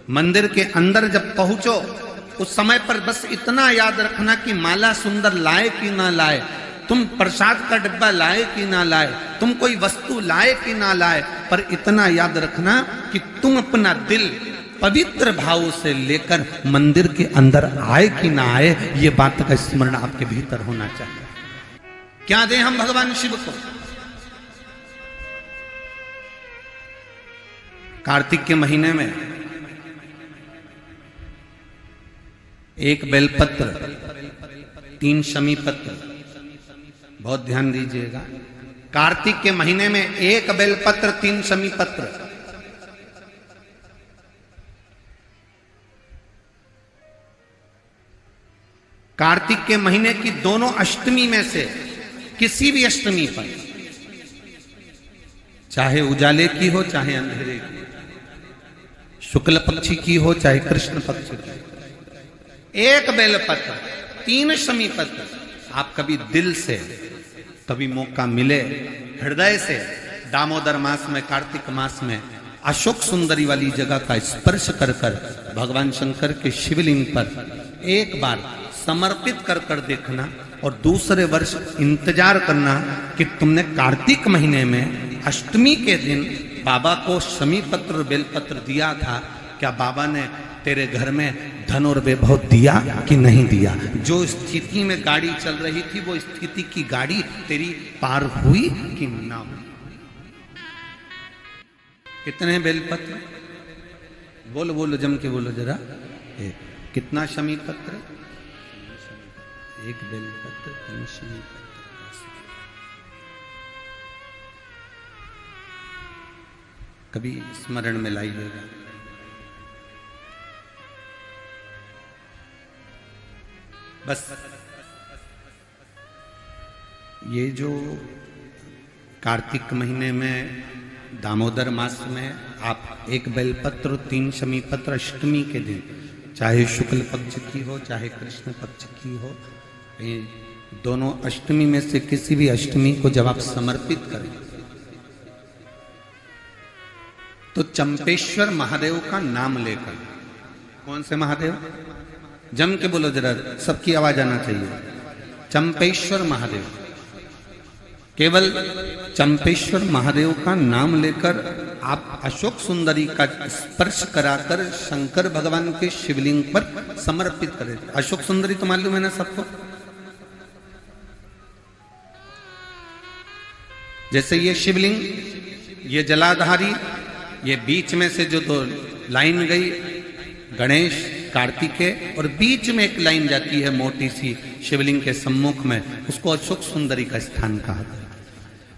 मंदिर के अंदर जब पहुंचो उस समय पर बस इतना याद रखना कि माला सुंदर लाए कि ना लाए, तुम प्रसाद का डिब्बा लाए कि ना लाए, तुम कोई वस्तु लाए कि ना लाए, पर इतना याद रखना कि तुम अपना दिल पवित्र भाव से लेकर मंदिर के अंदर आए कि ना आए, ये बात का स्मरण आपके भीतर होना चाहिए। क्या दें हम भगवान शिव को? कार्तिक के महीने में एक बेलपत्र, 3 शमी पत्र, बहुत ध्यान दीजिएगा। कार्तिक के महीने में एक बेलपत्र, 3 शमी पत्र। कार्तिक के महीने की दोनों अष्टमी में से किसी भी अष्टमी पर, चाहे उजाले की हो चाहे अंधेरे की, शुक्ल पक्षी की हो चाहे कृष्ण पक्ष की, एक बेलपत्र, 3 शमी पत्र, आप कभी दिल से, कभी मौका मिले हृदय से, दामोदर मास में, कार्तिक मास में अशोक सुंदरी वाली जगह का स्पर्श कर कर भगवान शंकर के शिवलिंग पर एक बार समर्पित कर कर देखना, और दूसरे वर्ष इंतजार करना कि तुमने कार्तिक महीने में अष्टमी के दिन बाबा को शमी पत्र बेलपत्र दिया था, क्या बाबा ने तेरे घर में धन और वैभव दिया कि नहीं दिया? जो स्थिति में गाड़ी चल रही थी वो स्थिति की गाड़ी तेरी पार हुई कि ना हुई? कितने बेलपत्र? बोलो बोलो, जम के बोलो जरा। कितना शमी पत्र? एक बेलपत्र, 3 शमी पत्र। कभी स्मरण में लाइएगा। बस ये जो कार्तिक महीने में दामोदर मास में आप एक बेलपत्र, 3 शमी पत्र अष्टमी के दिन, चाहे शुक्ल पक्ष की हो चाहे कृष्ण पक्ष की हो, ये दोनों अष्टमी में से किसी भी अष्टमी को जब आप समर्पित करें तो चंपेश्वर महादेव का नाम लेकर, कौन से महादेव? जम के बोलो जरा, सबकी आवाज आना चाहिए। चंपेश्वर महादेव, केवल चंपेश्वर महादेव का नाम लेकर आप अशोक सुंदरी का स्पर्श कराकर शंकर भगवान के शिवलिंग पर समर्पित करें। अशोक सुंदरी तो मालूम है ना सबको? जैसे ये शिवलिंग, ये जलाधारी, ये बीच में से जो 2 लाइन गई, गणेश, कार्तिकेय, और बीच में एक लाइन जाती है मोटी सी शिवलिंग के सम्मुख में, उसको अशोक सुंदरी का स्थान कहा था।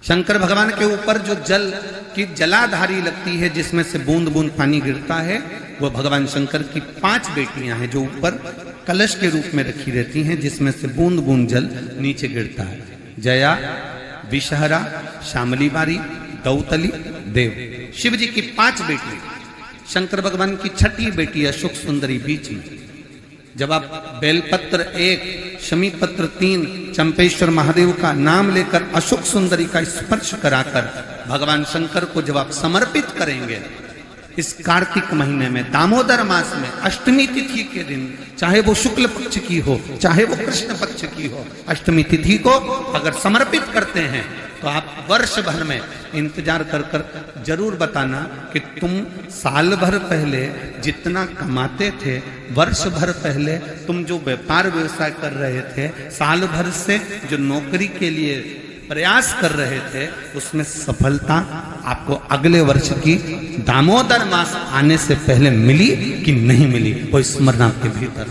शंकर भगवान के ऊपर जो जल की जलाधारी लगती है, जिसमें से बूंद बूंद पानी गिरता है, वो भगवान शंकर की 5 बेटियां हैं जो ऊपर कलश के रूप में रखी रहती हैं, जिसमें से बूंद बूंद जल नीचे गिरता है। जया, विषहरा, शामली बारी, दौतली, देव, शिव जी की 5 बेटी। शंकर भगवान की 6ठी बेटी अशोक सुंदरी बीच में। जब आप बेलपत्र 1, शमी पत्र 3, चंपेश्वर महादेव का नाम लेकर अशोक सुंदरी का स्पर्श कराकर भगवान शंकर को जब आप समर्पित करेंगे इस कार्तिक महीने में, दामोदर मास में, अष्टमी तिथि के दिन, चाहे वो शुक्ल पक्ष की हो चाहे वो कृष्ण पक्ष की हो, अष्टमी तिथि को अगर समर्पित करते हैं तो आप वर्ष भर में इंतजार कर कर जरूर बताना कि तुम साल भर पहले जितना कमाते थे, वर्ष भर पहले तुम जो व्यापार व्यवसाय कर रहे थे, साल भर से जो नौकरी के लिए प्रयास कर रहे थे, उसमें सफलता आपको अगले वर्ष की दामोदर मास आने से पहले मिली कि नहीं मिली, वो स्मरण आपके भीतर